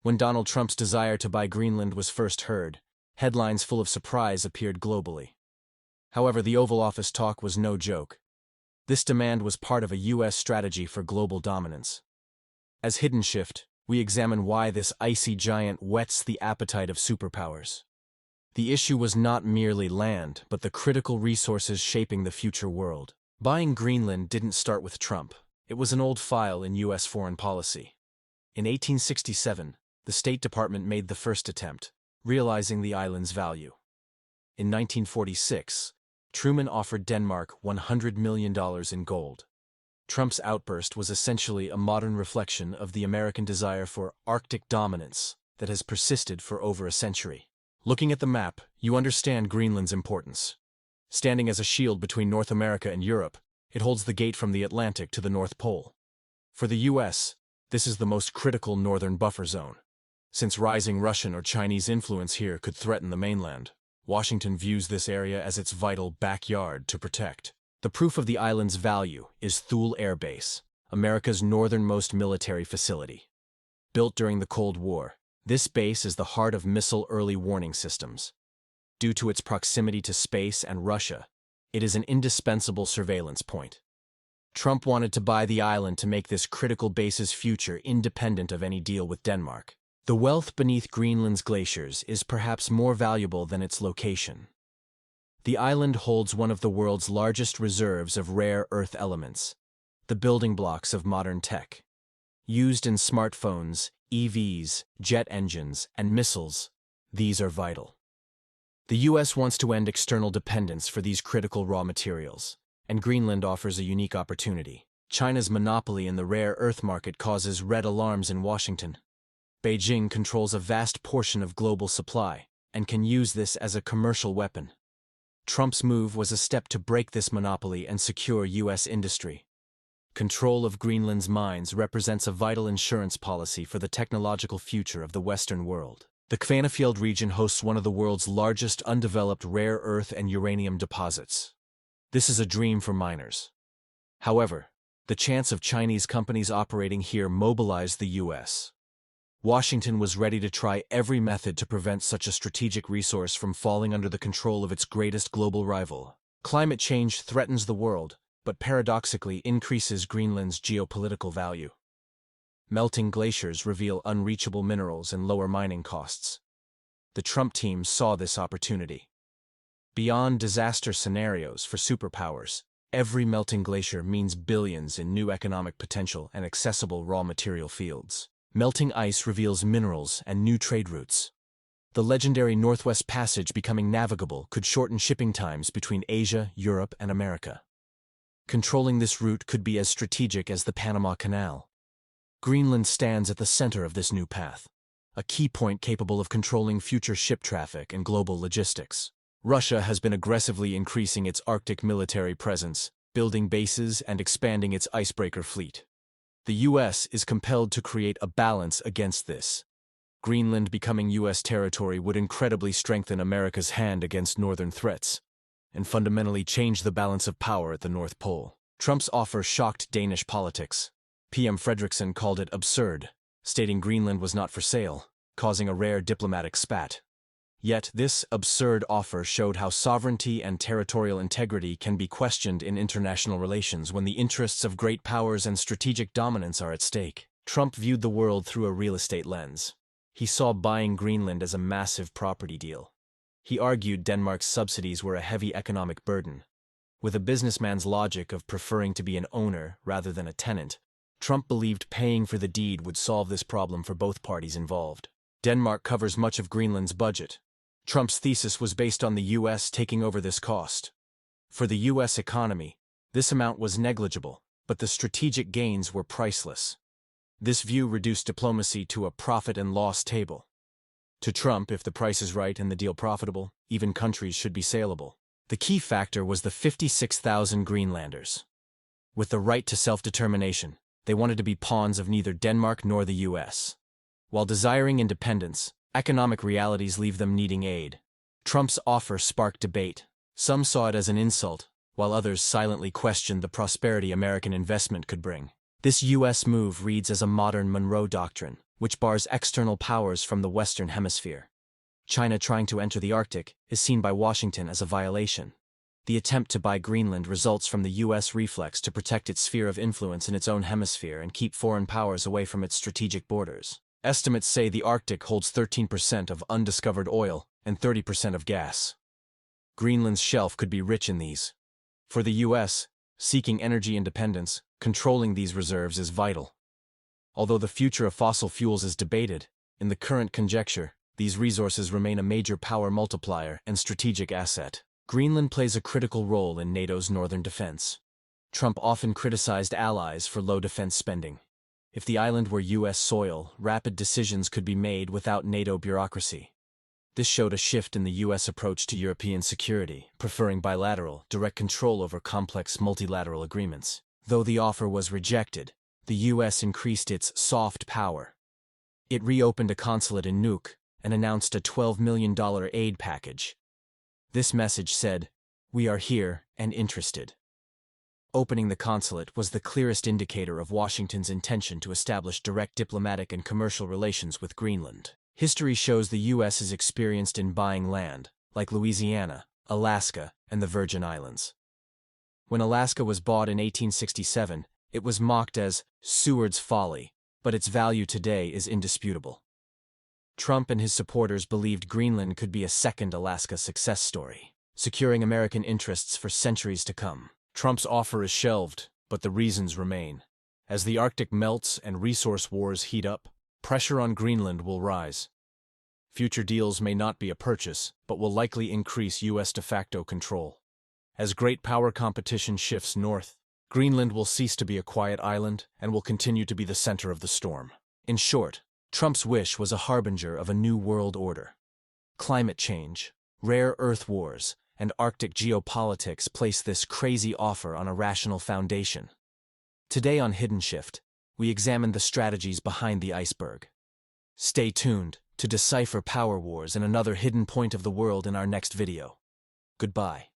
When Donald Trump's desire to buy Greenland was first heard, headlines full of surprise appeared globally. However, the Oval Office talk was no joke. This demand was part of a U.S. strategy for global dominance. As Hiddenshift, we examine why this icy giant whets the appetite of superpowers. The issue was not merely land, but the critical resources shaping the future world. Buying Greenland didn't start with Trump. It was an old file in U.S. foreign policy. In 1867, the State Department made the first attempt, realizing the island's value. In 1946, Truman offered Denmark $100 million in gold. Trump's outburst was essentially a modern reflection of the American desire for Arctic dominance that has persisted for over a century. Looking at the map, you understand Greenland's importance. Standing as a shield between North America and Europe, it holds the gate from the Atlantic to the North Pole. For the U.S., this is the most critical northern buffer zone. Since rising Russian or Chinese influence here could threaten the mainland, Washington views this area as its vital backyard to protect. The proof of the island's value is Thule Air Base, America's northernmost military facility. Built during the Cold War, this base is the heart of missile early warning systems. Due to its proximity to space and Russia, it is an indispensable surveillance point. Trump wanted to buy the island to make this critical base's future independent of any deal with Denmark. The wealth beneath Greenland's glaciers is perhaps more valuable than its location. The island holds one of the world's largest reserves of rare earth elements, the building blocks of modern tech. Used in smartphones, EVs, jet engines, and missiles, these are vital. The U.S. wants to end external dependence for these critical raw materials, and Greenland offers a unique opportunity. China's monopoly in the rare earth market causes red alarms in Washington. Beijing controls a vast portion of global supply and can use this as a commercial weapon. Trump's move was a step to break this monopoly and secure U.S. industry. Control of Greenland's mines represents a vital insurance policy for the technological future of the Western world. The Kvanefjeld region hosts one of the world's largest undeveloped rare earth and uranium deposits. This is a dream for miners. However, the chance of Chinese companies operating here mobilized the U.S. Washington was ready to try every method to prevent such a strategic resource from falling under the control of its greatest global rival. Climate change threatens the world, but paradoxically increases Greenland's geopolitical value. Melting glaciers reveal unreachable minerals and lower mining costs. The Trump team saw this opportunity. Beyond disaster scenarios for superpowers, every melting glacier means billions in new economic potential and accessible raw material fields. Melting ice reveals minerals and new trade routes. The legendary Northwest Passage becoming navigable could shorten shipping times between Asia, Europe, and America. Controlling this route could be as strategic as the Panama Canal. Greenland stands at the center of this new path, a key point capable of controlling future ship traffic and global logistics. Russia has been aggressively increasing its Arctic military presence, building bases and expanding its icebreaker fleet. The U.S. is compelled to create a balance against this. Greenland becoming U.S. territory would incredibly strengthen America's hand against northern threats, and fundamentally change the balance of power at the North Pole. Trump's offer shocked Danish politics. PM Fredriksson called it absurd, stating Greenland was not for sale, causing a rare diplomatic spat. Yet this absurd offer showed how sovereignty and territorial integrity can be questioned in international relations when the interests of great powers and strategic dominance are at stake. Trump viewed the world through a real estate lens. He saw buying Greenland as a massive property deal. He argued Denmark's subsidies were a heavy economic burden. With a businessman's logic of preferring to be an owner rather than a tenant, Trump believed paying for the deed would solve this problem for both parties involved. Denmark covers much of Greenland's budget. Trump's thesis was based on the U.S. taking over this cost. For the U.S. economy, this amount was negligible, but the strategic gains were priceless. This view reduced diplomacy to a profit and loss table. To Trump, if the price is right and the deal profitable, even countries should be saleable. The key factor was the 56,000 Greenlanders. With the right to self-determination, they wanted to be pawns of neither Denmark nor the U.S. While desiring independence, economic realities leave them needing aid. Trump's offer sparked debate. Some saw it as an insult, while others silently questioned the prosperity American investment could bring. This U.S. move reads as a modern Monroe Doctrine, which bars external powers from the Western Hemisphere. China trying to enter the Arctic is seen by Washington as a violation. The attempt to buy Greenland results from the U.S. reflex to protect its sphere of influence in its own hemisphere and keep foreign powers away from its strategic borders. Estimates say the Arctic holds 13% of undiscovered oil and 30% of gas. Greenland's shelf could be rich in these. For the U.S., seeking energy independence, controlling these reserves is vital. Although the future of fossil fuels is debated, in the current conjecture, these resources remain a major power multiplier and strategic asset. Greenland plays a critical role in NATO's northern defense. Trump often criticized allies for low defense spending. If the island were U.S. soil, rapid decisions could be made without NATO bureaucracy. This showed a shift in the U.S. approach to European security, preferring bilateral, direct control over complex multilateral agreements. Though the offer was rejected, the U.S. increased its soft power. It reopened a consulate in Nuuk and announced a $12 million aid package. This message said, "We are here and interested." Opening the consulate was the clearest indicator of Washington's intention to establish direct diplomatic and commercial relations with Greenland. History shows the U.S. is experienced in buying land, like Louisiana, Alaska, and the Virgin Islands. When Alaska was bought in 1867, it was mocked as Seward's folly, but its value today is indisputable. Trump and his supporters believed Greenland could be a second Alaska success story, securing American interests for centuries to come. Trump's offer is shelved, but the reasons remain. As the Arctic melts and resource wars heat up, pressure on Greenland will rise. Future deals may not be a purchase, but will likely increase U.S. de facto control. As great power competition shifts north, Greenland will cease to be a quiet island and will continue to be the center of the storm. In short, Trump's wish was a harbinger of a new world order. Climate change, rare earth wars, and Arctic geopolitics place this crazy offer on a rational foundation. Today on Hiddenshift, we examine the strategies behind the iceberg. Stay tuned to decipher power wars and another hidden point of the world in our next video. Goodbye.